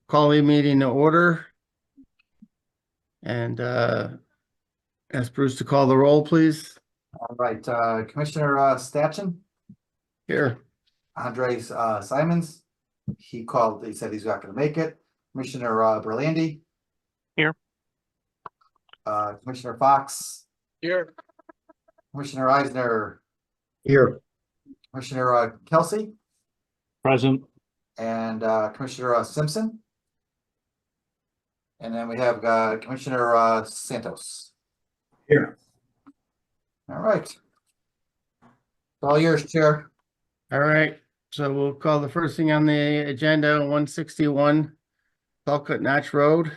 Call the meeting to order and ask Bruce to call the roll, please. All right, Commissioner Stachin, Here. Andres Simons, he said he's not gonna make it. Commissioner Berlandi. Here. Commissioner Fox, Here. Commissioner Eisner, Here. Commissioner Kelsey, Present. and Commissioner Simpson. And then we have Commissioner Santos. Here. All right. All yours, Chair. All right, so we'll call the first thing on the agenda, 161 Talcott Notch Road.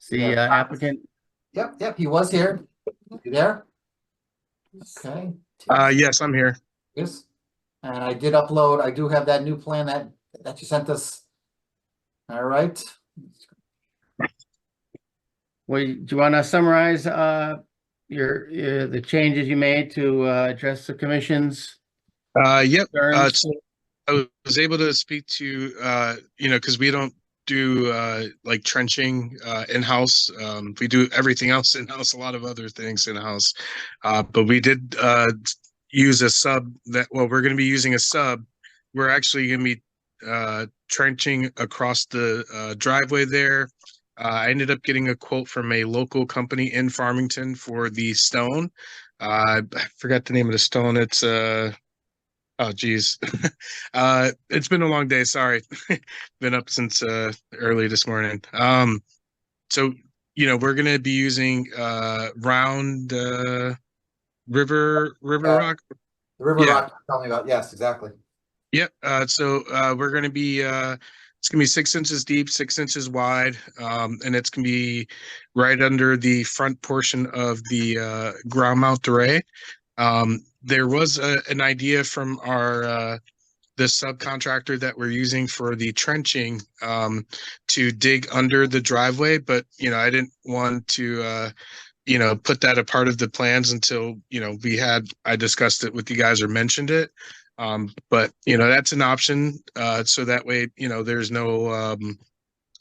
The applicant. Yep, he was here. You there? Okay. Yes, I'm here. Yes. And I did upload, I do have that new plan that you sent us. All right. Well, do you want to summarize the changes you made to address the commission's Yep. concerns? So I was able to speak to because we don't do like trenching in-house. We do everything else in-house, a lot of other things in-house. But we did use a sub we're going to be using a sub. We're actually going to be trenching across the driveway there. I ended up getting a quote from a local company in Farmington for the stone. I forgot the name of the stone. It's oh geez. It's been a long day, sorry. Been up since early this morning. So we're gonna be using round river rock. The River Yeah. Rock, tell me about, yes, exactly. Yep. So we're gonna be it's gonna be 6 inches deep, 6 inches wide, and it's gonna be right under the front portion of the ground mount array. There was an idea from our the subcontractor that we're using for the trenching to dig under the driveway, but I didn't want to put that a part of the plans until I discussed it with you guys or mentioned it. But that's an option, so that way there's no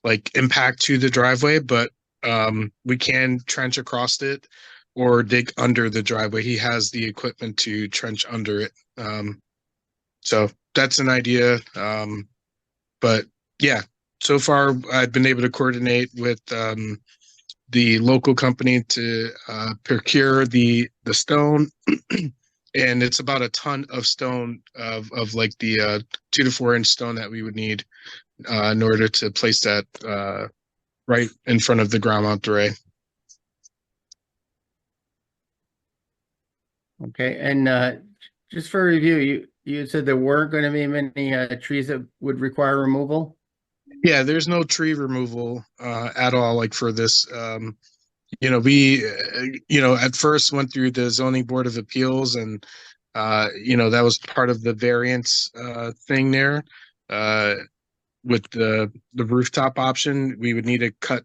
like impact to the driveway, but we can trench across it or dig under the driveway. He has the equipment to trench under it. So that's an idea. But yeah, so far I've been able to coordinate with the local company to procure the stone. And it's about a ton of stone of like the 2 to 4 inch stone that we would need in order to place that right in front of the ground mount array. Okay, and just for review, you said there weren't going to be many trees that would require removal? Yeah, there's no tree removal at all, like for this. We at first went through the zoning board of appeals, and that was part of the variance thing there. With the rooftop option, we would need to cut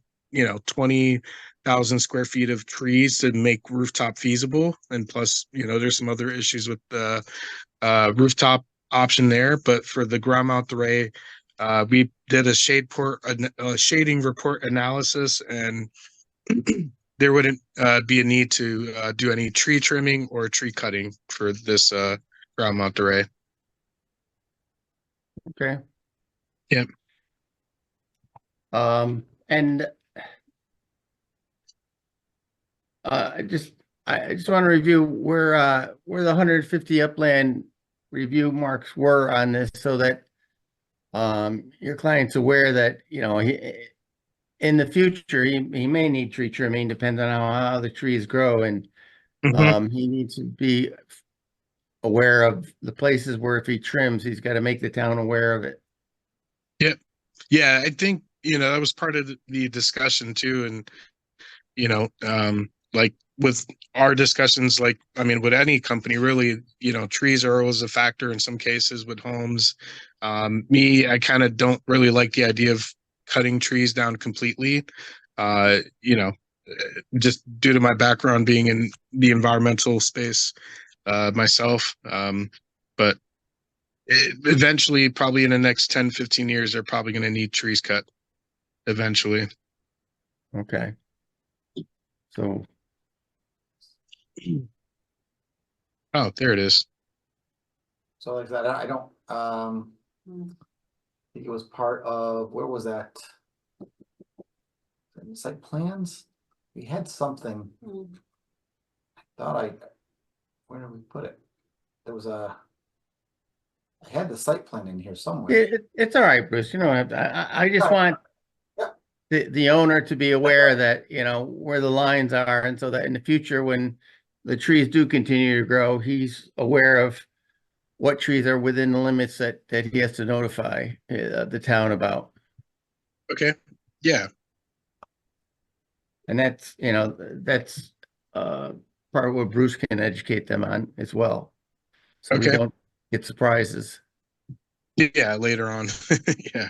20,000 square feet of trees to make rooftop feasible, and plus there's some other issues with the rooftop option there. But for the ground mount array, we did a shading report analysis, and there wouldn't be a need to do any tree trimming or tree cutting for this ground mount array. Okay. Yep. And I just want to review where the 150 upland review marks were on this, so that your client's aware that in the future he may need tree trimming, depending on how the trees grow, and he needs to be aware of the places where if he trims, he's got to make the town aware of it. Yep. Yeah, I think that was part of the discussion too, and like with our discussions, like I mean with any company really, trees are always a factor in some cases with homes. I kind of don't really like the idea of cutting trees down completely, just due to my background being in the environmental space myself. But Eventually, probably in the next 10, 15 years, they're probably going to need trees cut eventually. Okay. So, Oh, there it is. So like that, I don't, I think it was part of, where was that? Site plans? We had something. Where did we put it? There was I had the site plan in here somewhere. it's all right, Bruce. You don't have to, I just Right. want Yeah. the owner to be aware that, you know, where the lines are, and so that in the future, when the trees do continue to grow, he's aware of what trees are within the limits that he has to notify the town about. Okay. Yeah. And that's, you know, that's part of what Bruce can educate them on as well. So we Okay. don't get surprises. Yeah. Later on. Yeah.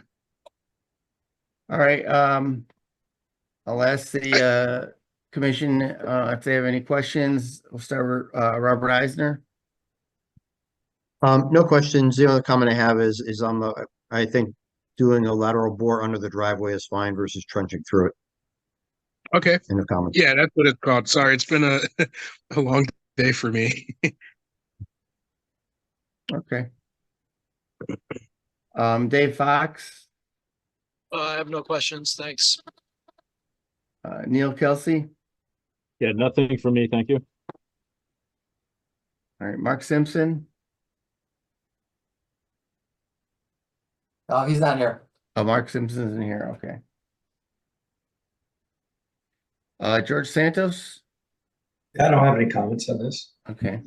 All right. I'll ask the commission if they have any questions. We'll start with Robert Eisner. No questions. The only comment I have is on I think doing a lateral bore under the driveway is fine versus trenching through it Okay. in the comments. Yeah, that's what it's called. Sorry, it's been a a long day for me. Okay. Dave Fox, I have no questions. Thanks. Neil Kelsey. Yeah, nothing for me, thank you. All right, Mark Simpson. Oh, he's not here. Oh, Mark Simpson's in here. Okay. George Santos. I don't have any comments on this. Okay.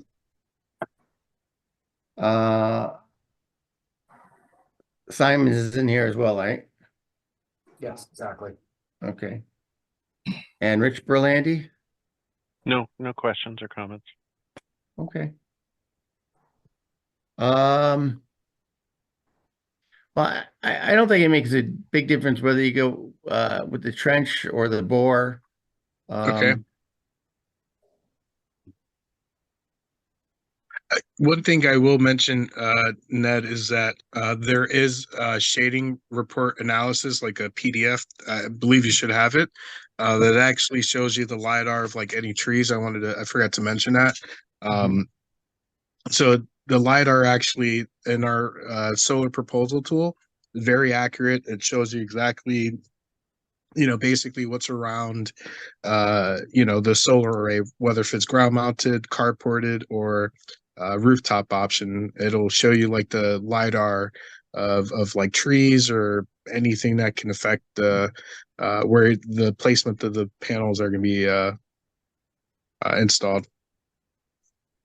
Simon is in here as well, right? Yes, exactly. Okay. And Rich Berlandy. No questions or comments. Okay. Well, I don't think it makes a big difference whether you go with the trench or the bore. Okay. One thing I will mention, Ned, is that there is a shading report analysis, like a PDF. I believe you should have it. That actually shows you the LiDAR of like any trees. I forgot to mention that. So the LiDAR actually in our solar proposal tool is very accurate. It shows you exactly, basically what's around, the solar array, whether if it's ground mounted, carported, or rooftop option. It'll show you like the LiDAR of like trees or anything that can affect where the placement of the panels are going to be installed.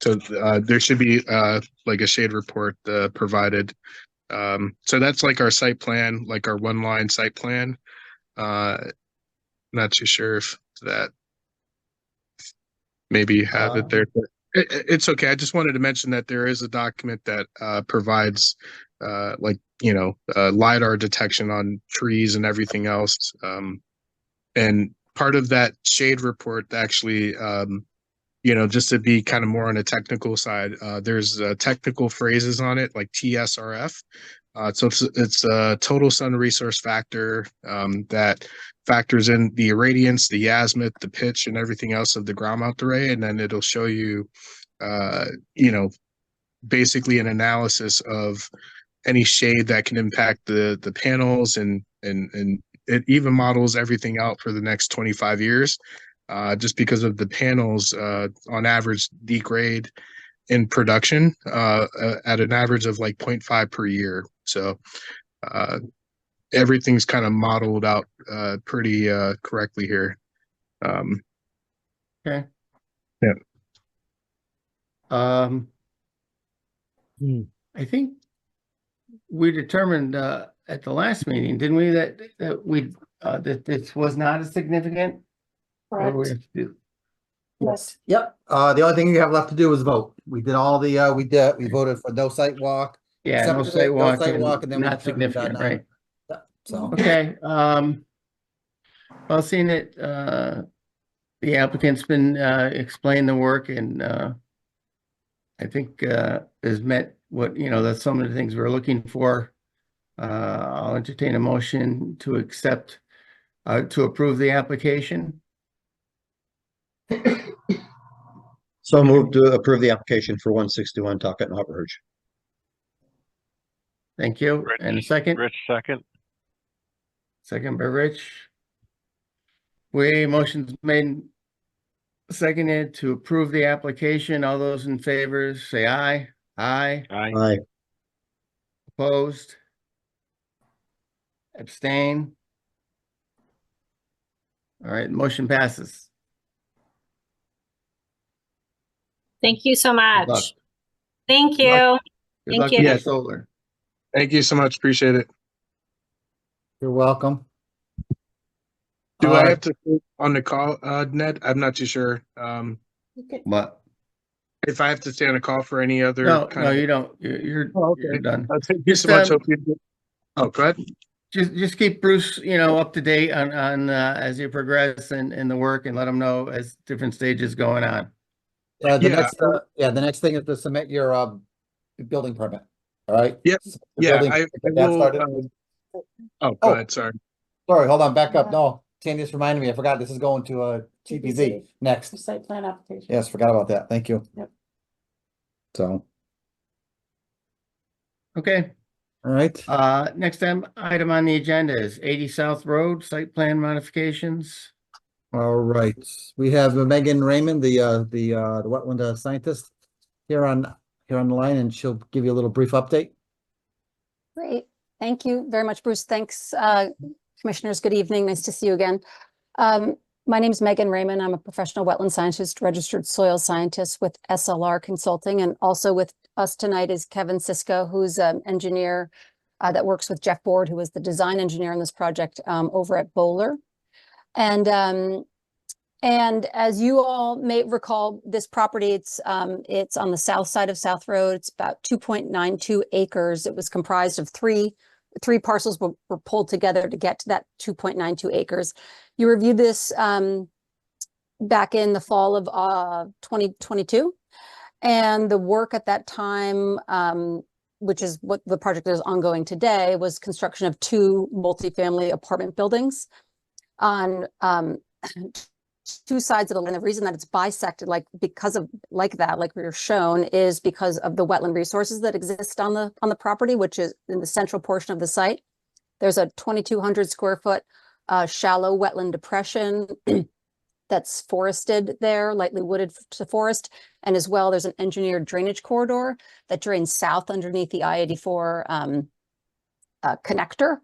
So there should be like a shade report provided. So that's like our site plan, like our one-line site plan. Not too sure if that maybe you have it there. But it's okay. I just wanted to mention that there is a document that provides LiDAR detection on trees and everything else. And part of that shade report actually, just to be kind of more on a technical side, there's technical phrases on it like TSRF. So it's a total sun resource factor that factors in the irradiance, the azimuth, the pitch, and everything else of the ground mount array, and then it'll show you, basically an analysis of any shade that can impact the panels, and it even models everything out for the next 25 years, just because of the panels on average degrade in production at an average of like 0.5 per year. So everything's kind of modeled out pretty correctly here. Okay. Yeah. I think we determined at the last meeting, didn't we, that this was not as significant? Or we have to do- Yes. Yep. The only thing you have left to do is vote. We did all the, we voted for no site walk. Yeah, no Separate- sidewalk sidewalk, and and then we not determined significant, that, right? So, Okay, well, seeing that, the applicant's been, explained the work and, I think, has met what, that's some of the things we're looking for. I'll entertain a motion to accept, to approve the application. So moved to approve the application for 161 Talcott and Harborhurst. Thank you. Rich- And a second? Rich second. Second by Rich. Motion's made, seconded to approve the application. All those in favor say aye. Aye. Aye. Aye. Opposed? Abstain? All right, motion passes. Thank you so Good luck. much. Thank Good luck. you. Good Thank luck you. with Yeah. the solar. Thank you so much. Appreciate it. You're welcome. Do I Uh, have to stay on the call, Ned? I'm not too sure. What? If I have to stay on a call for any other No, kind no, of. you don't. You're Oh, okay. you're done. Thank you so Just, much. Hope you. Oh, go ahead. Just keep Bruce, up to date on as you progress in the work, and let him know as different stages going on. the Yeah. next thing is to submit your building permit. All right? Yep. So the Yeah, building- I get that will. started. Oh, Oh. go ahead. Sorry. Sorry, hold on, back up. No, Tandy just reminded me, I forgot this is going to TPZ next. Site plan application. Yes, forgot about that. Thank you. Yep. So, Okay, all right. next item on the agenda is 80 South Road, site plan modifications. All right, we have Megan Raymond, the wetland scientist here on the line, and she'll give you a little brief update. Great. Thank you very much, Bruce. Thanks, commissioners. Good evening. Nice to see you again. My name is Megan Raymond. I'm a professional wetland scientist, registered soil scientist with SLR Consulting. And also with us tonight is Kevin Sisko, who's an engineer that works with Jeff Board, who is the design engineer on this project over at Bowler. And as you all may recall, this property, it's on the south side of South Road. It's about 2.92 acres. It was comprised of three parcels were pulled together to get to that 2.92 acres. You reviewed this back in the fall of 2022. And the work at that time, which is what the project is ongoing today, was construction of 2 multifamily apartment buildings on 2 sides of the land. The reason that it's bisected, like we were shown, is because of the wetland resources that exist on the property, which is in the central portion of the site. There's a 2,200 square foot shallow wetland depression that's forested there, lightly wooded to forest, and as well there's an engineered drainage corridor that drains south underneath the I-84 connector.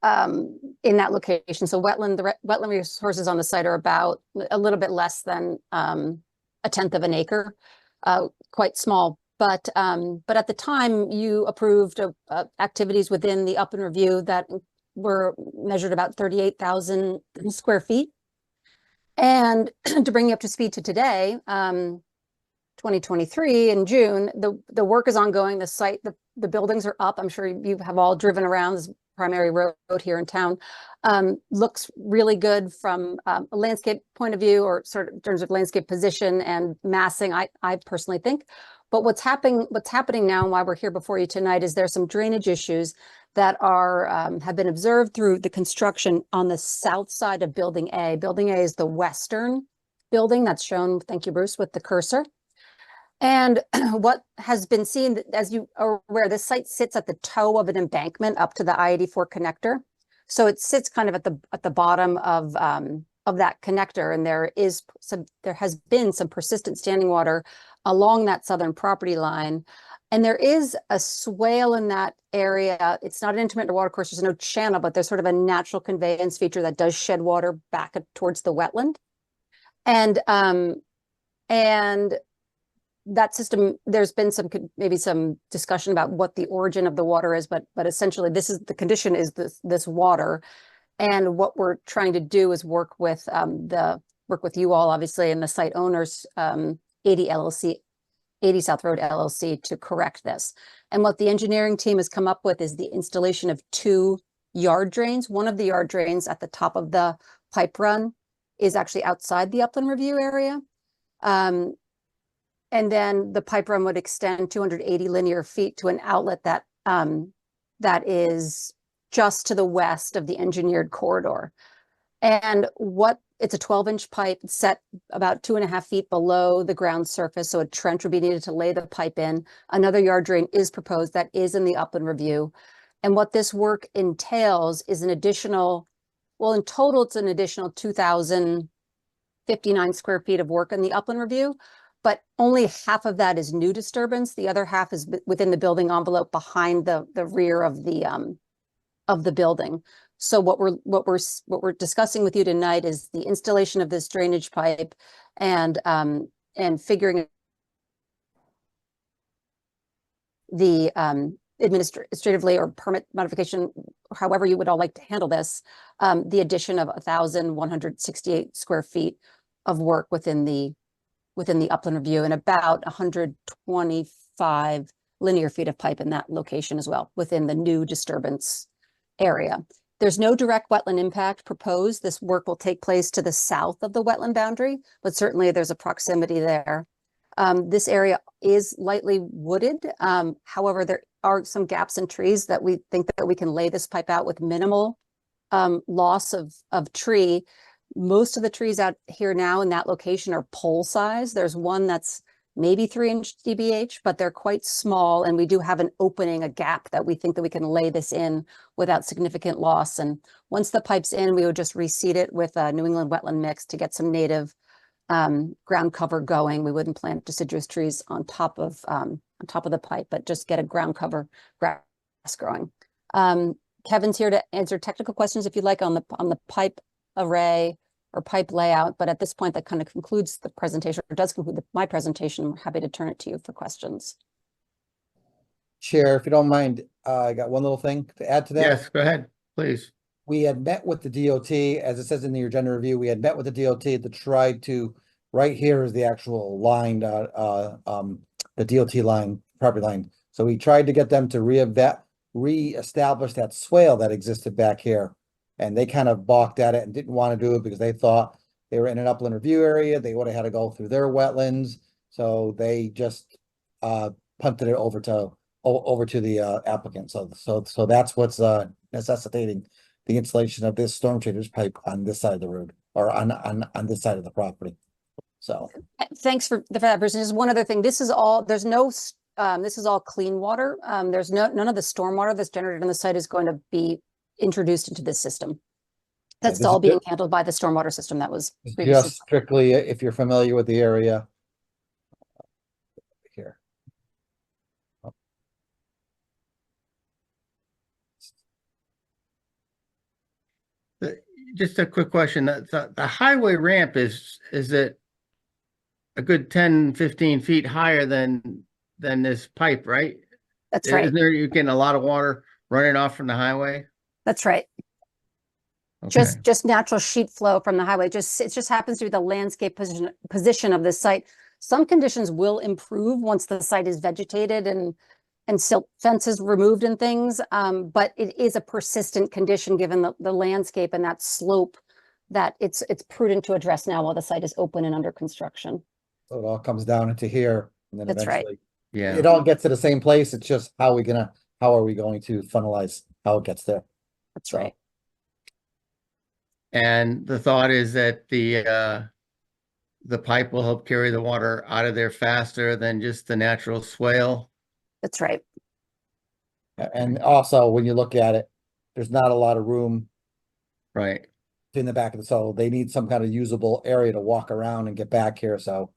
In that location. So the wetland resources on the site are about a little bit less than 1/10 of an acre, quite small. But at the time you approved activities within the upland review that were measured about 38,000 square feet. And to bring you up to speed to today, 2023 in June, the work is ongoing. The site, the buildings are up. I'm sure you have all driven around this primary road here in town. Looks really good from a landscape point of view, or sort of in terms of landscape position and massing, I personally think. But what's happening now, and why we're here before you tonight, is there's some drainage issues that have been observed through the construction on the south side of Building A. Building A is the western building that's shown, thank you, Bruce, with the cursor. And what has been seen, as you are aware, this site sits at the toe of an embankment up to the I-84 connector. So it sits kind of at the bottom of that connector, and there has been some persistent standing water along that southern property line. And there is a swale in that area. It's not an intermittent water course, there's no channel, but there's sort of a natural conveyance feature that does shed water back towards the wetland. And that system, there's been maybe some discussion about what the origin of the water is, but essentially the condition is this water. And what we're trying to do is work with you all, obviously, and the site owners, 80 South Road LLC, to correct this. And what the engineering team has come up with is the installation of 2 yard drains. One of the yard drains at the top of the pipe run is actually outside the upland review area. And then the pipe run would extend 280 linear feet to an outlet that that is just to the west of the engineered corridor. And it's a 12-inch pipe set about 2.5 feet below the ground surface. So a trench would be needed to lay the pipe in. Another yard drain is proposed that is in the upland review. And what this work entails is an additional, well, in total, it's an additional 2,059 square feet of work in the upland review, but only half of that is new disturbance. The other half is within the building envelope behind the rear of the building. So what we're discussing with you tonight is the installation of this drainage pipe and figuring the administratively or permit modification, however you would all like to handle this, the addition of 1,168 square feet of work within the upland review and about 125 linear feet of pipe in that location as well within the new disturbance area. There's no direct wetland impact proposed. This work will take place to the south of the wetland boundary, but certainly there's a proximity there. This area is lightly wooded. However, there are some gaps in trees that we think that we can lay this pipe out with minimal loss of tree. Most of the trees out here now in that location are pole size. There's one that's maybe 3-inch DBH, but they're quite small. And we do have an opening, a gap that we think that we can lay this in without significant loss. And once the pipe's in, we would just reseed it with a New England wetland mix to get some native ground cover going. We wouldn't plant deciduous trees on top of the pipe, but just get a ground cover grass growing. Kevin's here to answer technical questions if you'd like on the pipe array or pipe layout, but at this point that kind of concludes the presentation, or does conclude my presentation. I'm happy to turn it to you for questions. Chair, if you don't mind, I got one little thing to add to that. Yes, go ahead, please. We had met with the DOT, as it says in the agenda review, we had met with the DOT to try to, right here is the actual line, the DOT line, property line. So we tried to get them to reestablish that swale that existed back here. And they kind of balked at it and didn't want to do it because they thought they were in an upland review area. They would have had to go through their wetlands. So they just punted it over to the applicant. So that's what's necessitating the installation of this storm drainage pipe on this side of the road, or on this side of the property. So Thanks for that, Bruce. Just one other thing. This is all, there's no, this is all clean water. There's none of the stormwater that's generated on the site is going to be introduced into this system. That's this all is being handled by the stormwater system that was previously. just strictly, if you're familiar with the area. Here. Just a quick question. The highway ramp is it a good 10, 15 feet higher than this pipe, right? That's right. Isn't there, you're getting a lot of water running off from the highway? That's right. Okay. Just natural sheet flow from the highway. It just happens to be the landscape position of this site. Some conditions will improve once the site is vegetated and silt fences removed and things. But it is a persistent condition given the landscape and that slope that it's prudent to address now while the site is open and under construction. So it all comes down into here, and then That's right. eventually Yeah. it all gets to the same place. It's just how are we going to funnelize how it gets there? That's right. And the thought is that the pipe will help carry the water out of there faster than just the natural swale. That's right. And also, when you look at it, there's not a lot of room Right. in the back of the, so they need some kind of usable area to walk around and get back here. So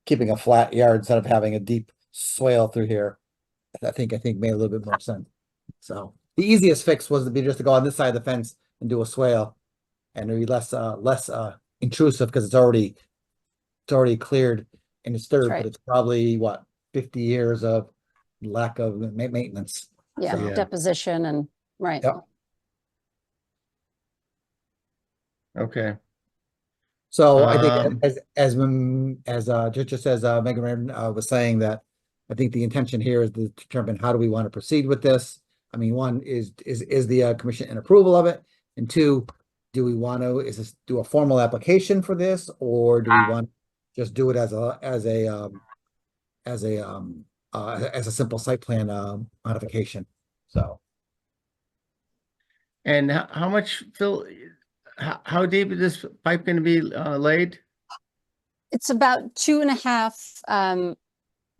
keeping a flat yard instead of having a deep swale through here, I think made a little bit more sense. So the easiest fix was to go on this side of the fence and do a swale, and it'd be less intrusive because it's already cleared and disturbed, right. but it's probably what 50 years of lack of maintenance. Yeah, So- Yeah. deposition and right. Yep. Okay. So I think as Megan Reardon was saying, that I think the intention here is to determine how do we want to proceed with this. I mean, one is the commission in approval of it, and two, do we want to do a formal application for this, or do we want to just do it as a as a simple site plan, modification, so. And how much, Phil, how deep is this pipe going to be laid? It's about 2.5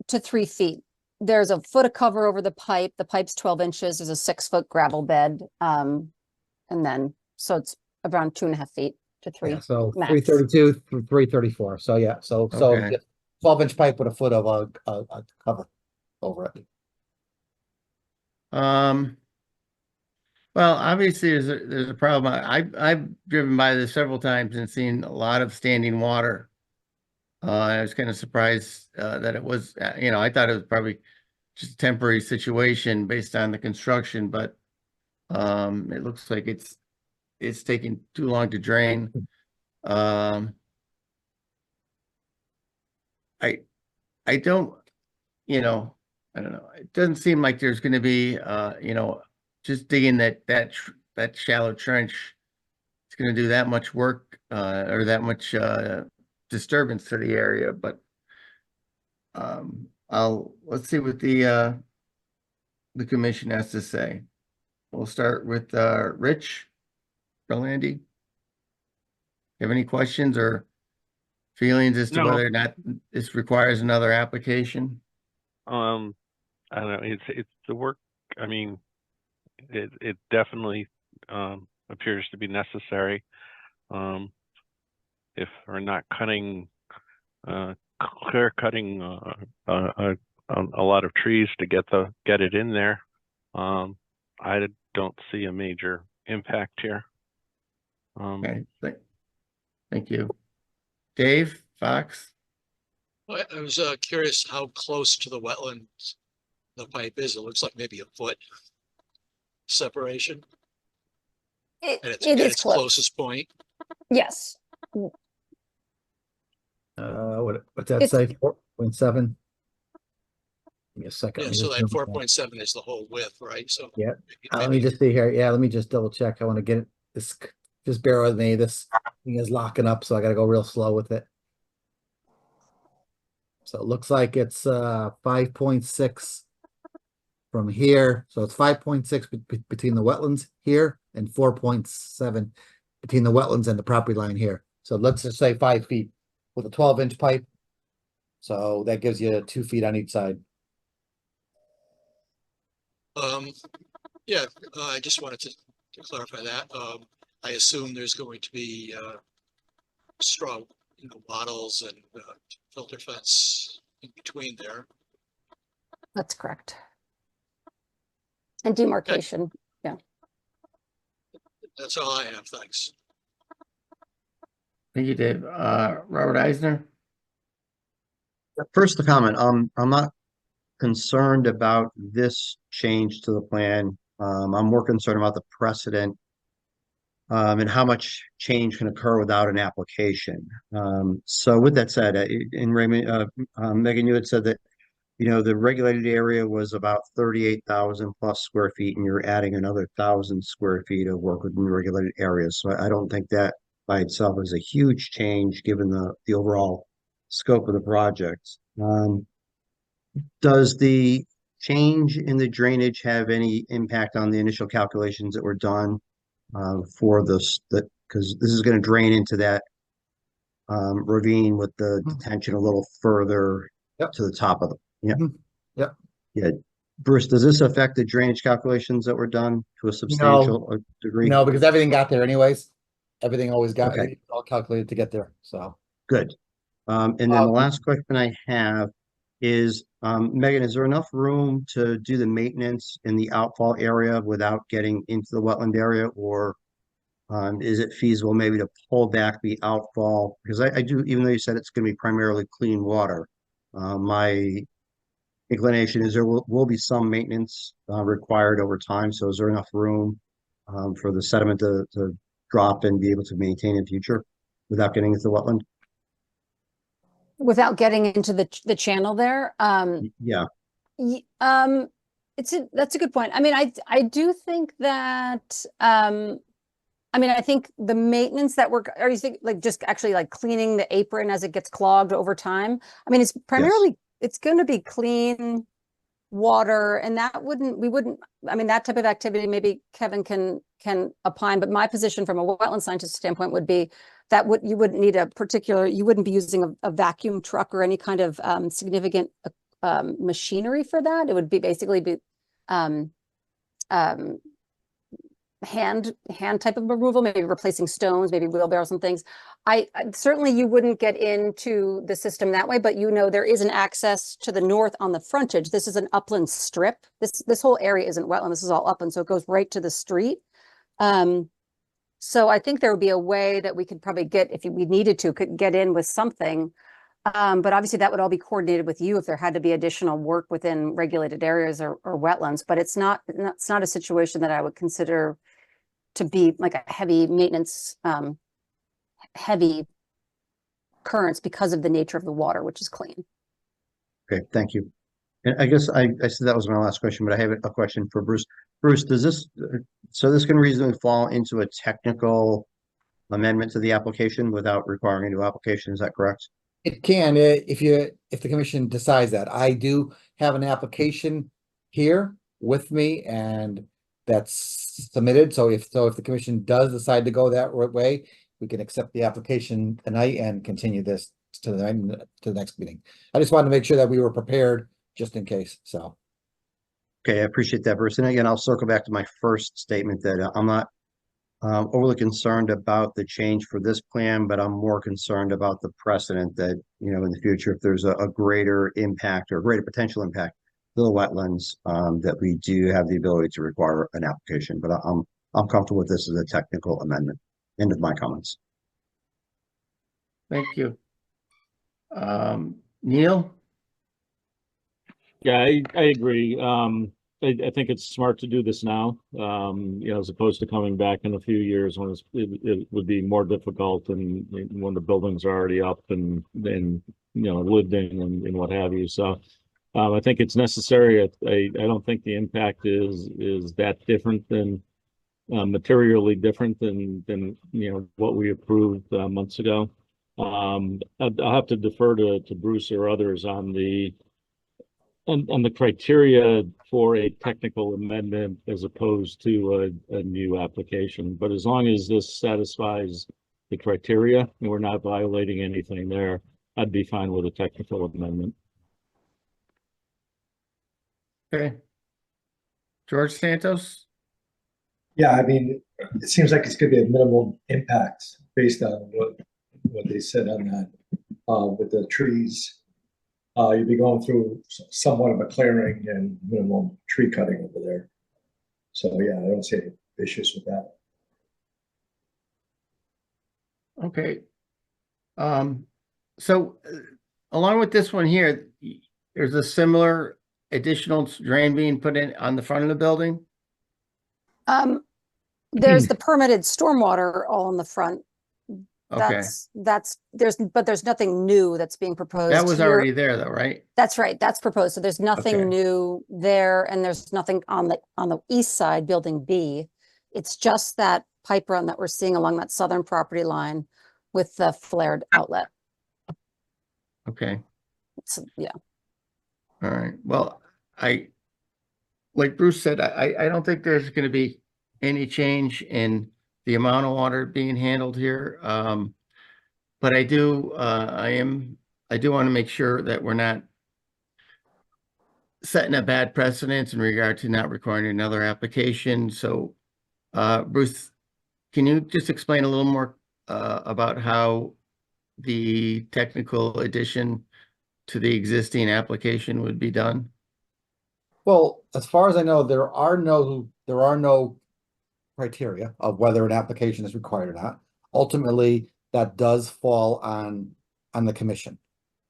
to 3 feet. There's a foot of cover over the pipe. The pipe's 12 inches. There's a 6-foot gravel bed. And then, so it's around 2.5 feet to 3. Yeah, so max. 332 through 334. So yeah, so Okay. 12-inch pipe with a foot of a cover over it. Well, obviously there's a problem. I've driven by this several times and seen a lot of standing water. I was kind of surprised that it was, I thought it was probably just a temporary situation based on the construction, but it looks like it's taking too long to drain. I don't, I don't know. It doesn't seem like there's going to be, just digging that shallow trench. It's going to do that much work or that much disturbance to the area. But let's see what the commission has to say. We'll start with Rich Berlandy. Have any questions or feelings as to No. whether or not this requires another application? I don't know. It's the work. I mean, it definitely appears to be necessary. If we're not cutting, clear cutting a lot of trees to get it in there, I don't see a major impact here. Okay, thank you. Dave Fox? I was curious how close to the wetlands the pipe is. It looks like maybe a foot separation It at is its close. closest point. Yes. What's that It's- say? 4.7. Give me a second. Yeah, let me so just that double check. 4.7 is the whole width, right? So Yeah. maybe- Let me just see here. Yeah, let me just double check. I want to get it. Just bear with me. This thing is locking up, so I got to go real slow with it. So it looks like it's 5.6 from here. So it's 5.6 between the wetlands here and 4.7 between the wetlands and the property line here. So let's just say 5 feet with a 12-inch pipe. So that gives you 2 feet on each side. Yeah, I just wanted to clarify that. I assume there's going to be straw, bottles and filter fence in between there. That's correct. And demarcation. That's all I have. Thanks. Thank you, Dave. Robert Eisner? First, the comment, I'm not concerned about this change to the plan. I'm more concerned about the precedent and how much change can occur without an application. So with that said, in Raymond, Megan, you had said that, the regulated area was about 38,000 plus square feet, and you're adding another 1,000 square feet of work within the regulated areas. So I don't think that by itself is a huge change given the overall scope of the project. Does the change in the drainage have any impact on the initial calculations that were done for this? Because this is going to drain into that ravine with the detention a little further to the top of the. Yeah. Bruce, does this affect the drainage calculations that were done to a substantial degree? No, because everything got there anyways. Everything always got Okay. it all calculated to get there. So Good. And then the last question I have is, Megan, is there enough room to do the maintenance in the outfall area without getting into the wetland area? Or is it feasible maybe to pull back the outfall? Because I do, even though you said it's going to be primarily clean water, my inclination is there will be some maintenance required over time. So is there enough room for the sediment to drop and be able to maintain in future without getting into the wetland? Without getting into the channel there. Yeah. That's a good point. I mean, I do think that, I think the maintenance that are you think like just actually like cleaning the apron as it gets clogged over time? I mean, it's primarily it's going to be clean water, and that I mean, that type of activity, maybe Kevin can opine, but my position from a wetland scientist standpoint would be that you wouldn't need you wouldn't be using a vacuum truck or any kind of significant machinery for that. It would be basically hand type of removal, maybe replacing stones, maybe wheelbarrows and things. Certainly you wouldn't get into the system that way, but there is an access to the north on the frontage. This is an upland strip. This whole area isn't wetland. This is all upland, so it goes right to the street. So I think there would be a way that we could probably get, if we needed to, could get in with something. But obviously that would all be coordinated with you if there had to be additional work within regulated areas or wetlands, but it's not a situation that I would consider to be like a heavy maintenance, heavy currents because of the nature of the water, which is clean. Okay, thank you. And I guess I said that was my last question, but I have a question for Bruce. Bruce, does this, so this can reasonably fall into a technical amendment to the application without requiring a new application, is that correct? It can, if the commission decides that. I do have an application here with me, and that's submitted. So if the commission does decide to go that way, we can accept the application tonight and continue this to the next meeting. I just wanted to make sure that we were prepared just in case, so. Okay, I appreciate that, Bruce. And again, I'll circle back to my first statement that I'm not overly concerned about the change for this plan, but I'm more concerned about the precedent that, in the future, if there's a greater impact or greater potential impact to the wetlands, that we do have the ability to require an application. But I'm comfortable with this as a technical amendment. End of my comments. Thank you. Neil? Yeah, I agree. I think it's smart to do this now, as opposed to coming back in a few years when it would be more difficult and when the buildings are already up and lived in and what have you. So I think it's necessary. I don't think the impact is that different than materially different than what we approved months ago. I'll have to defer to Bruce or others on the criteria for a technical amendment as opposed to a new application. But as long as this satisfies the criteria and we're not violating anything there, I'd be fine with a technical amendment. Okay. George Santos? Yeah, I mean, it seems like it's gonna be a minimal impact based on what they said on that, with the trees. You'd be going through somewhat of a clearing and minimal tree cutting over there. So yeah, I don't see any issues with that. Okay. So along with this one here, there's a similar additional drain being put in on the front of the building? There's the permitted stormwater all in the front. Okay, There's nothing new that's being proposed. that was here. already there though, right? That's right. That's proposed. So there's nothing Okay. new there, and there's nothing on the east side, building B. It's just that pipe run that we're seeing along that southern property line with the flared outlet. Okay, So, yeah. all right. Well, like Bruce said, I don't think there's gonna be any change in the amount of water being handled here. But I do want to make sure that we're not setting a bad precedent in regard to not requiring another application. So, Bruce, can you just explain a little more about how the technical addition to the existing application would be done? Well, as far as I know, there are no criteria of whether an application is required or not. Ultimately, that does fall on the commission.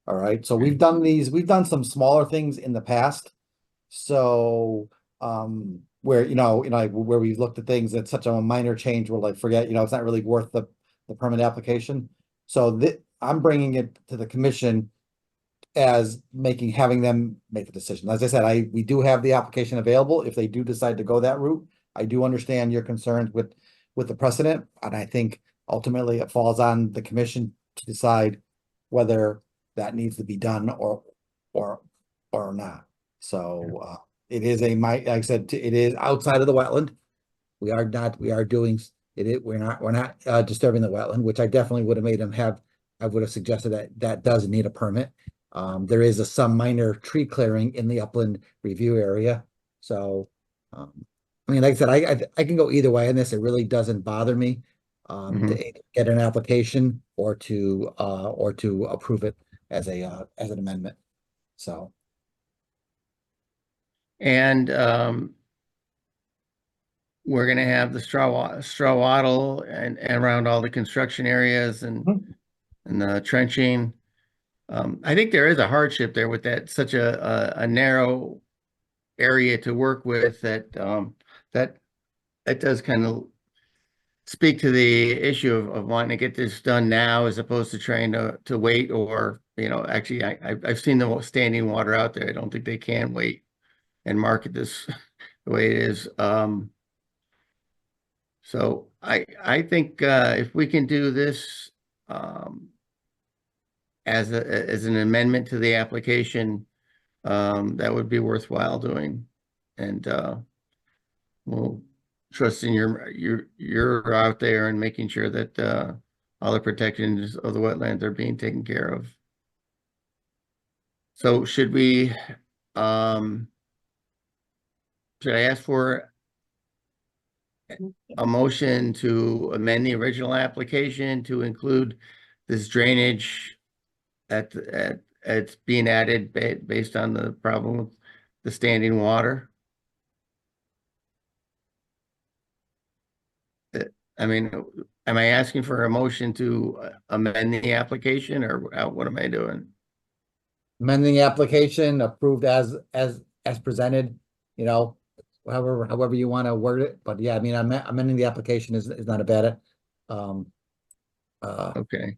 All right, so we've done some smaller things in the past. So where where we've looked at things that's such a minor change, we're like, forget, it's not really worth the permit application. So I'm bringing it to the commission as having them make the decision. As I said, we do have the application available if they do decide to go that route. I do understand your concerns with the precedent, and I think ultimately it falls on the commission to decide whether that needs to be done or or not. So, it is like I said, it is outside of the wetland. We are doing it, we're not disturbing the wetland, which I definitely would have made them have. I would have suggested that does need a permit. There is some minor tree clearing in the upland review area. So, I mean, like I said, I can go either way in this. It really doesn't bother me. To get an application or to approve it as an amendment. So, And we're gonna have the straw wattle and around all the construction areas and the trenching. I think there is a hardship there with that, such a narrow area to work with that that does kind of speak to the issue of wanting to get this done now as opposed to trying to wait, or, you know, actually I've seen the standing water out there. I don't think they can wait and market this the way it is. So I think if we can do this as an amendment to the application, that would be worthwhile doing. And we'll trust in you're out there and making sure that all the protections of the wetlands are being taken care of. So should we should I ask for a motion to amend the original application to include this drainage it's being added based on the problem with the standing water? I mean, am I asking for a motion to amend the application, or what am I doing? amending the application approved as presented, you know, however you want to word it. But yeah, I mean, amending the application is not a bad, Okay.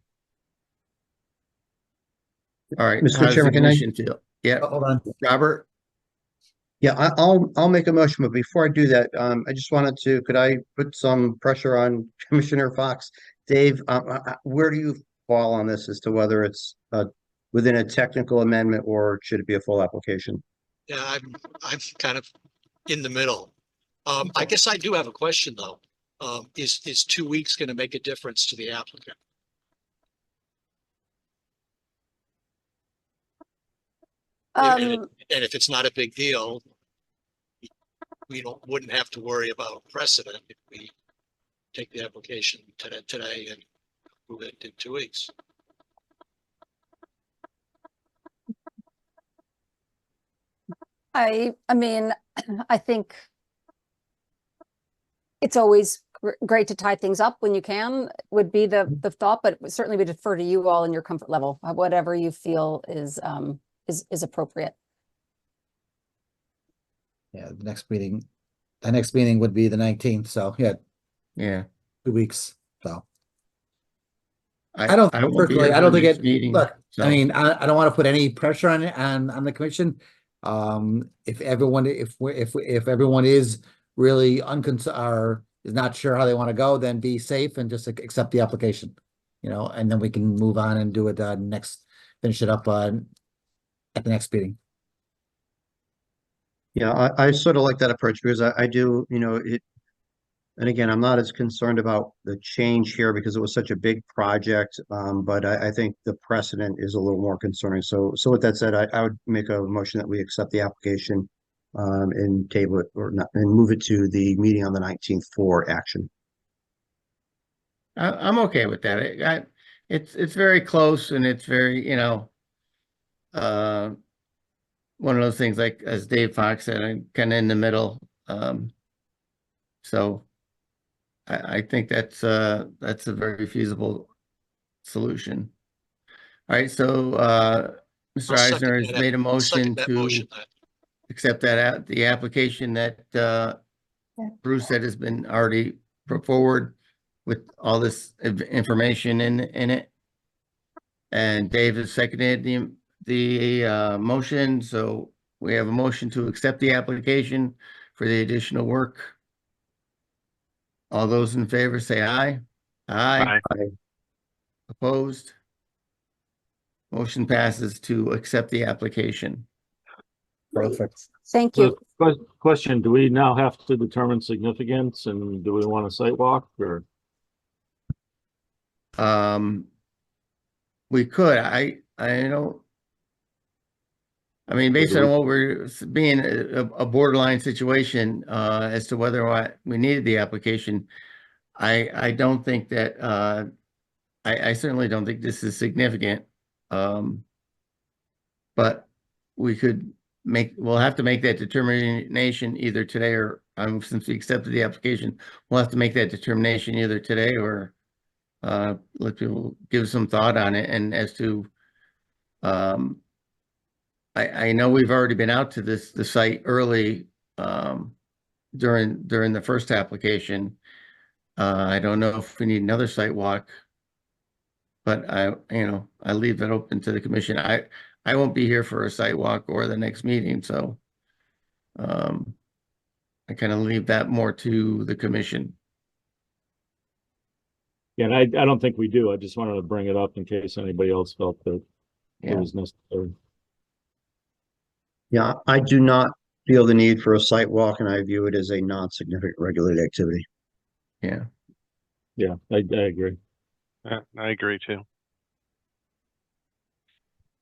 All right. Mr. How does the Chairman, can I- commission feel? Yeah, hold on. Robert? Yeah, I'll make a motion, but before I do that, I just wanted to, could I put some pressure on Commissioner Fox? Dave, where do you fall on this as to whether it's within a technical amendment or should it be a full application? Yeah, I'm kind of in the middle. I guess I do have a question though. Is 2 weeks going to make a difference to the applicant? And if it's not a big deal, we wouldn't have to worry about precedent if we take the application today and move it in 2 weeks. I mean, I think it's always great to tie things up when you can, would be the thought, but certainly we defer to you all in your comfort level, whatever you feel is appropriate. Yeah, the next meeting would be the 19th. So yeah, Yeah. 2 weeks. So I don't won't be personally, here I for don't the think next it, meeting. look, So I mean, I don't want to put any pressure on it on the commission. If everyone is really or is not sure how they want to go, then be safe and just accept the application, you know, and then we can move on and do it finish it up at the next meeting. Yeah, I sort of like that approach because I do, you know, and again, I'm not as concerned about the change here because it was such a big project. But I think the precedent is a little more concerning. So with that said, I would make a motion that we accept the application and table it or not and move it to the meeting on the 19th for action. I'm okay with that. It's very close, and it's very, you know, one of those things, like as Dave Fox said, I'm kind of in the middle. So I think that's a very feasible solution. All right, so Mr. I'll second Eisner has that- made a I'll motion second that to motion then. accept the application that Bruce said has been already put forward with all this information in it. And Dave has seconded the motion, so we have a motion to accept the application for the additional work. All those in favor say aye. Aye. Aye. Opposed? Motion passes to accept the application. Perfect. Thank So, you. question, do we now have to determine significance and do we want a site walk or? We could, I don't. I mean, based on what we're being a borderline situation, as to whether or not we needed the application, I don't think that, I certainly don't think this is significant. But we'll have to make that determination either today or, since we accepted the application, we'll have to make that determination either today or let people give some thought on it. And as to, I know we've already been out to the site early, during the first application. I don't know if we need another site walk, but I leave that open to the commission. I won't be here for a site walk or the next meeting, so I kind of leave that more to the commission. Yeah, and I don't think we do. I just wanted to bring it up in case anybody else felt that it Yeah, was necessary. Yeah, I do not feel the need for a site walk, and I view it as a non-significant regulated activity. yeah. Yeah, I agree. Yeah, I agree too.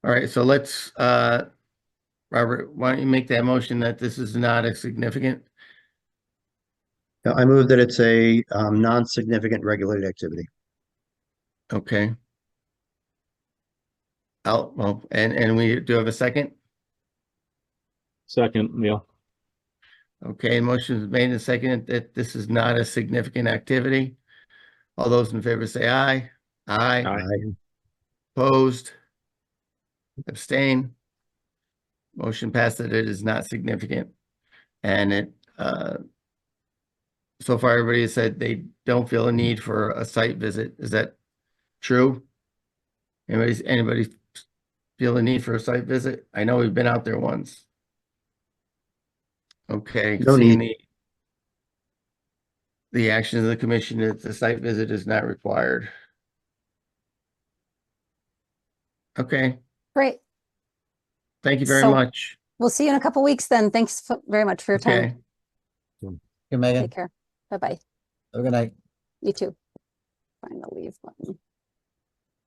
All right, so let's, Robert, why don't you make that motion that this is not a significant? Now, I move that it's a non-significant regulated activity. Okay. Well, and we do have a second? Second, Neil. Okay, motion is made and seconded that this is not a significant activity. All those in favor say aye. Aye. Aye. Opposed? Abstain? Motion passed that it is not significant. And it, so far everybody has said they don't feel a need for a site visit. Is that true? Anybody feel the need for a site visit? I know we've been out there once. Okay, No seeing need. the actions of the commission, that the site visit is not required. Okay, Great. thank you very So- much. We'll see you in a couple weeks then. Thanks very much for your Okay, time. You, Megan. Take care. Bye-bye. Have a good night. You too. Find the leave button.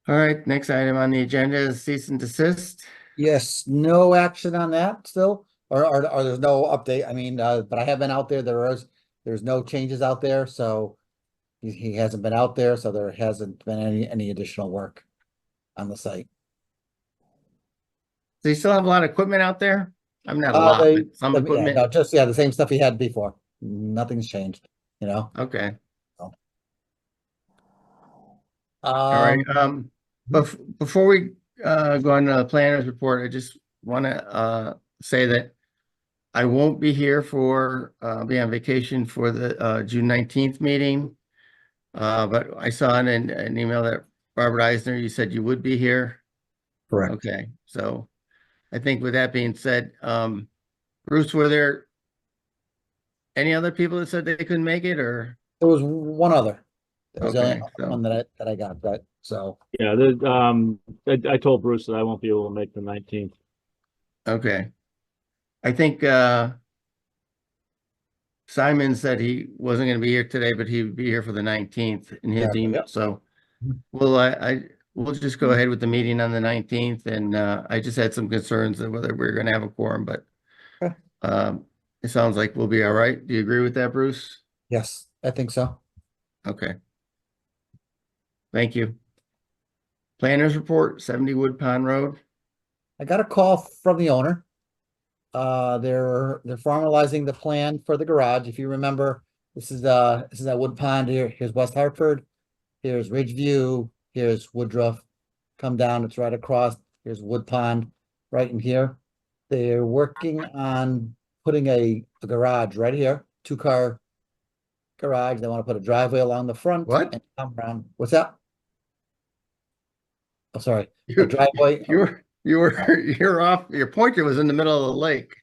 all right, next item on the agenda is cease and desist. Yes, no action on that still, or there's no update. I mean, but I have been out there. There's no changes out there, so he hasn't been out there, so there hasn't been any additional work on the site. Do you still have a lot of equipment out there? I'm not a lot, but some Yeah, equipment. no, just, yeah, the same stuff he had before. Nothing's changed, you know? Okay, Um, all right. Before we go on to the planner's report, I just want to say that I won't be here for be on vacation for the June 19th meeting. But I saw in an email that Robert Eisner, you said you would be here. correct. Okay, so I think with that being said, Bruce, were there any other people that said they couldn't make it, or? There was one other. That was the only Okay, so- one that I got, but so. Yeah, I told Bruce that I won't be able to make the 19th. Okay. I think Simon said he wasn't gonna be here today, but he would be here for the 19th in his Yeah, email, yep. so. Well, we'll just go ahead with the meeting on the 19th, and I just had some concerns of whether we're gonna have a quorum, but Okay. it sounds like we'll be all right. Do you agree with that, Bruce? Yes, I think so. Okay. Thank you. Planners report, 70 Wood Pond Road. I got a call from the owner. They're formalizing the plan for the garage. If you remember, this is that Wood Pond here. Here's West Hartford. Here's Ridgeview. Here's Woodruff. Come down, it's right across. Here's Wood Pond, right in here. They're working on putting a garage right here, 2-car garage. They want to put a driveway along the front. What? And come around. What's that? Oh, sorry. A You- driveway. You're off. Your pointer was in the middle of the lake.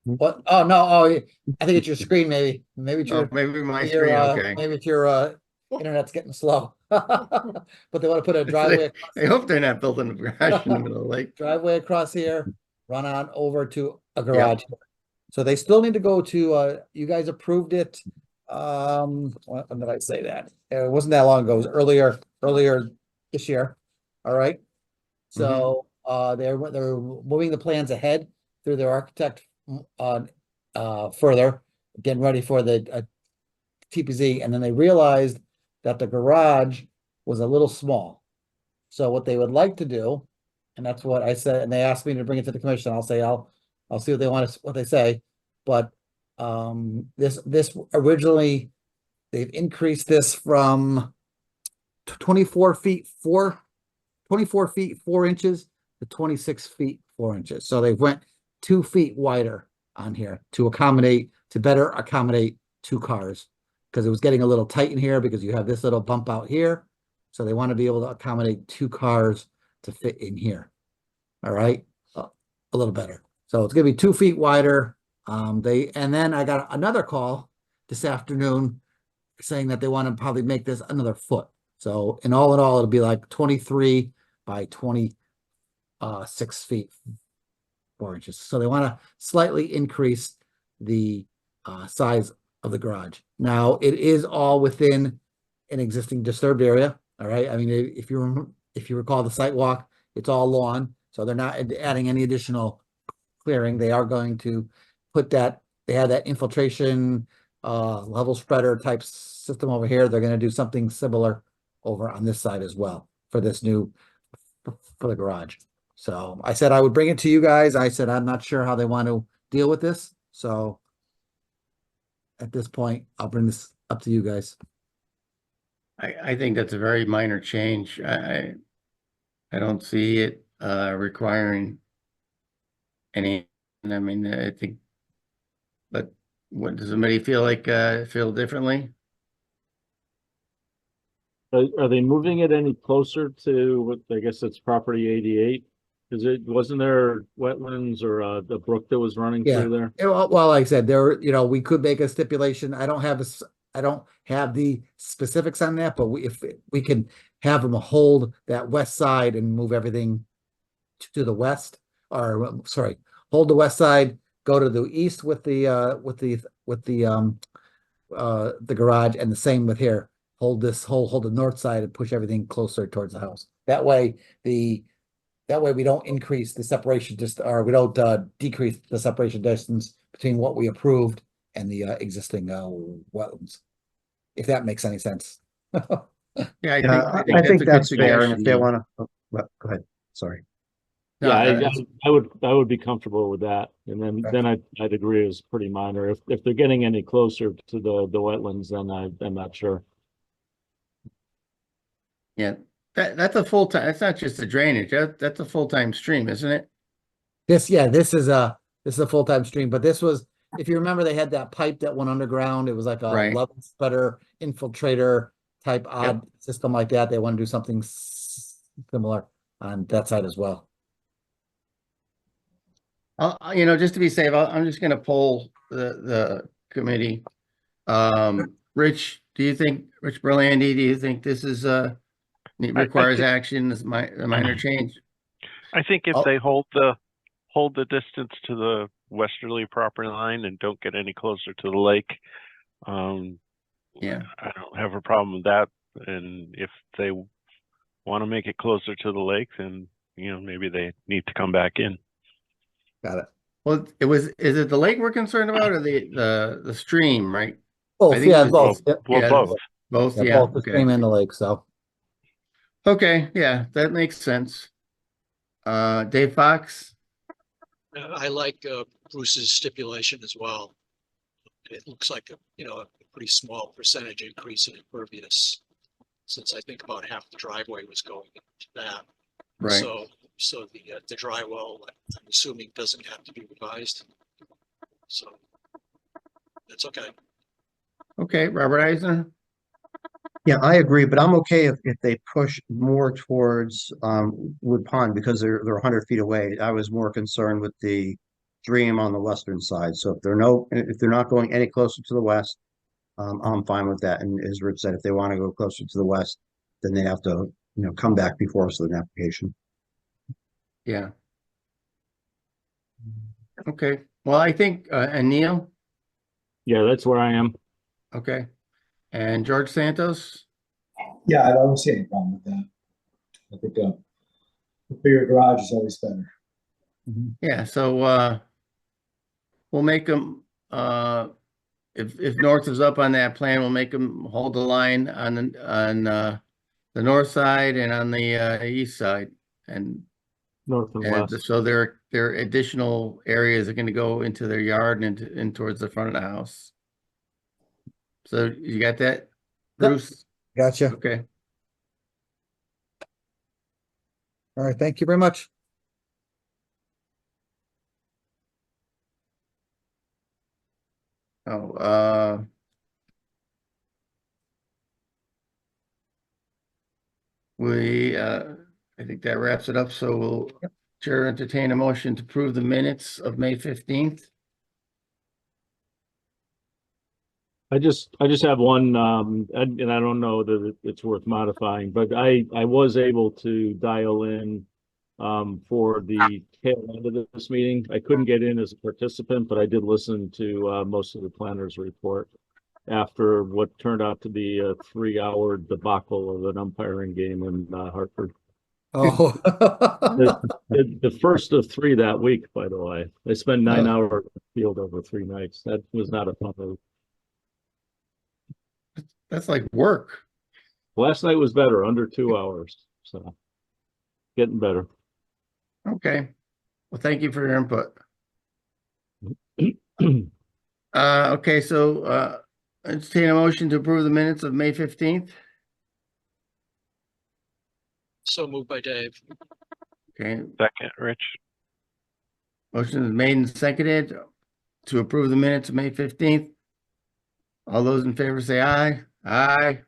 What? Oh, no. Oh, I think it's your screen, maybe. Maybe it's Oh, your, maybe my your, screen, okay. maybe it's your, internet's getting slow. But they want to put a driveway, I hope they're not building a garage in the middle of the lake. driveway across here, run on over to a garage. So they still need to go to, you guys approved it. When did I say that? It wasn't that long ago. It was earlier this year. All right. So, they're moving the plans ahead through their architect, further, getting ready for the, TPZ, and then they realized that the garage was a little small. So what they would like to do, and that's what I said, and they asked me to bring it to the commission, I'll say, I'll see what they want to, what they say. But, this originally, they've increased this from 24 feet, 4 inches to 26 feet, 4 inches. So they went 2 feet wider on here to better accommodate 2 cars. Because it was getting a little tight in here because you have this little bump out here. So they want to be able to accommodate 2 cars to fit in here. All right, a little better. So it's gonna be 2 feet wider. And then I got another call this afternoon saying that they want to probably make this another foot. So in all, it'll be like 23 by 26 feet, 4 inches. So they want to slightly increase the size of the garage. Now it is all within an existing disturbed area. All right. I mean, if you recall the site walk, it's all lawn. So they're not adding any additional clearing. They are going to put that, they have that infiltration level spreader type system over here. They're going to do something similar over on this side as well for this new, for the garage. So I said I would bring it to you guys. I said I'm not sure how they want to deal with this. So at this point, I'll bring this up to you guys. I think that's a very minor change. I don't see it requiring any, I mean, I think, but what, does somebody feel like, feel differently? Are they moving it any closer to what, I guess it's property 88? Is it, wasn't there wetlands or a brook that was running Yeah. through there? Well, like I said, we could make a stipulation. I don't have the specifics on that, but if we can have them hold that west side and move everything to the west, or sorry, hold the west side, go to the east with the garage, and the same with here. Hold the north side and push everything closer towards the house. That way we don't increase the separation or we don't decrease the separation distance between what we approved and the existing wetlands. If that makes any sense. Yeah, I think that's a good fair, and if they suggestion. want to, go ahead, sorry. No, Yeah, I would be comfortable with that. And then I'd agree it's pretty minor. If they're getting any closer to the wetlands, then I'm not sure. Yeah, that's a full-time, it's not just a drainage, that's a full-time stream, isn't it? This is a full-time stream, but this was, if you remember, they had that pipe that went underground. It was like a Right. level spreader infiltrator type odd system like that. They want to do something similar on that side as well. Just to be safe, I'm just gonna poll the committee. Rich Berlandi, do you think this is requires action, is a minor change? I think if they hold the distance to the westerly property line and don't get any closer to the lake, Yeah. I don't have a problem with that. And if they want to make it closer to the lake, then maybe they need to come back in. Got it. Well, is it the lake we're concerned about, or the stream, right? Both, I think yeah, it was- both. Well, Yeah, both. Both, Yeah, yeah, both the okay. stream and the lake, so. Okay, yeah, that makes sense. Dave Fox? I like Bruce's stipulation as well. It looks like a pretty small percentage increase in impervious, since I think about half the driveway was going into that. Right. So the dry well, I'm assuming, doesn't have to be revised. So that's okay. Okay, Robert Eisner? Yeah, I agree, but I'm okay if they push more towards Wood Pond because they're 100 feet away. I was more concerned with the stream on the western side. So if they're not going any closer to the west, I'm fine with that. And as Rich said, if they want to go closer to the west, then they have to, come back before us with an application. Yeah. Okay, well, I think, and Neil, Yeah, that's where I am. okay, and George Santos, Yeah, I don't see any problem with that. I think a bigger garage is always better. yeah, so, we'll make them, if North is up on that plan, we'll make them hold the line on the north side and on the, east side. And North and west. so their additional areas are gonna go into their yard and in towards the front of the house. So you got that, Bruce? Gotcha. Okay, All right, thank you very much. oh, I think that wraps it up, so we'll chair entertain a motion to approve the minutes of May 15th. I just have one, and I don't know that it's worth modifying, but I was able to dial in for the tail end of this meeting. I couldn't get in as a participant, but I did listen to most of the planner's report after what turned out to be a 3-hour debacle of an umpiring game in Hartford. Oh. The first of 3 that week, by the way. I spent 9 hours in the field over 3 nights. That was not a fun move. That's like work. Last night was better, under 2 hours, so getting better. Okay, well, thank you for your input. Okay, so, entertain a motion to approve the minutes of May 15th. So moved by Dave. Okay, Second, Rich. motion is made and seconded to approve the minutes of May 15th. All those in favor say aye. Aye.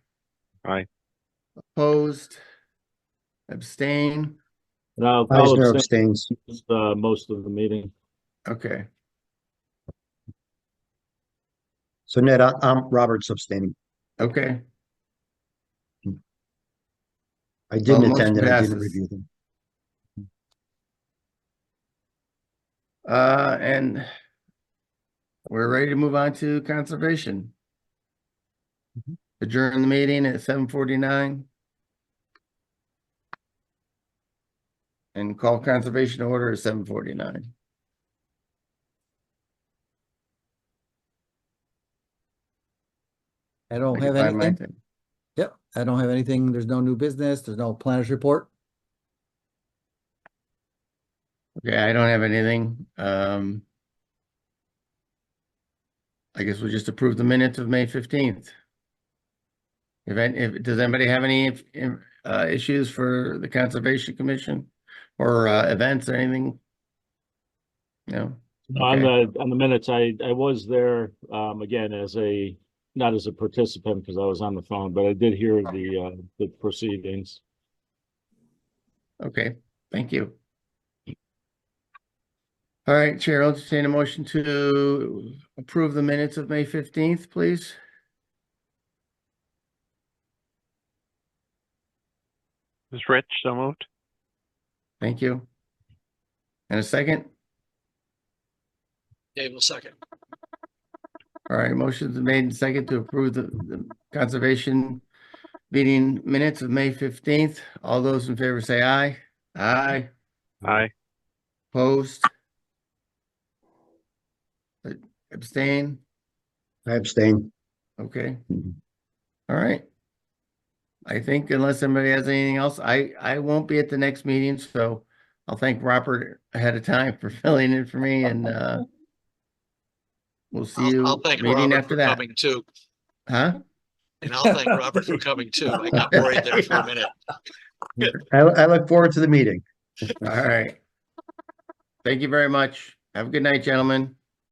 Aye. Opposed? Abstain? And I'll Eisner abstain abstains. most of the meeting. Okay, So Ned, I'm Robert's abstaining. okay. I didn't Well, attend motion and I didn't passes. review them. And we're ready to move on to conservation. Adjourn the meeting at 7:49. And call conservation order at 7:49. I don't I have can find my anything. thing. Yep, I don't have anything. There's no new business. There's no planners report. Okay, I don't have anything. I guess we'll just approve the minutes of May 15th. Does anybody have any issues for the Conservation Commission or events or anything? No? On Okay. the minutes, I was there, again, not as a participant because I was on the phone, but I did hear the proceedings. Okay, thank you. All right, Chair, I'll entertain a motion to approve the minutes of May 15th, please. Is Rich so moved? Thank you. And a second? Dave will second. All right, motion's made and second to approve the conservation meeting minutes of May 15th. All those in favor say aye. Aye. Aye. Opposed? Abstain? I abstain. Okay, Mhm. all right. I think unless somebody has anything else, I won't be at the next meeting, so I'll thank Robert ahead of time for filling in for me and we'll see I'll you thank meeting Robert after for that. coming too. Huh? And I'll thank Robert for coming too. I got worried there for a minute. I look forward to the meeting. All right. Thank you very much. Have a good night, gentlemen.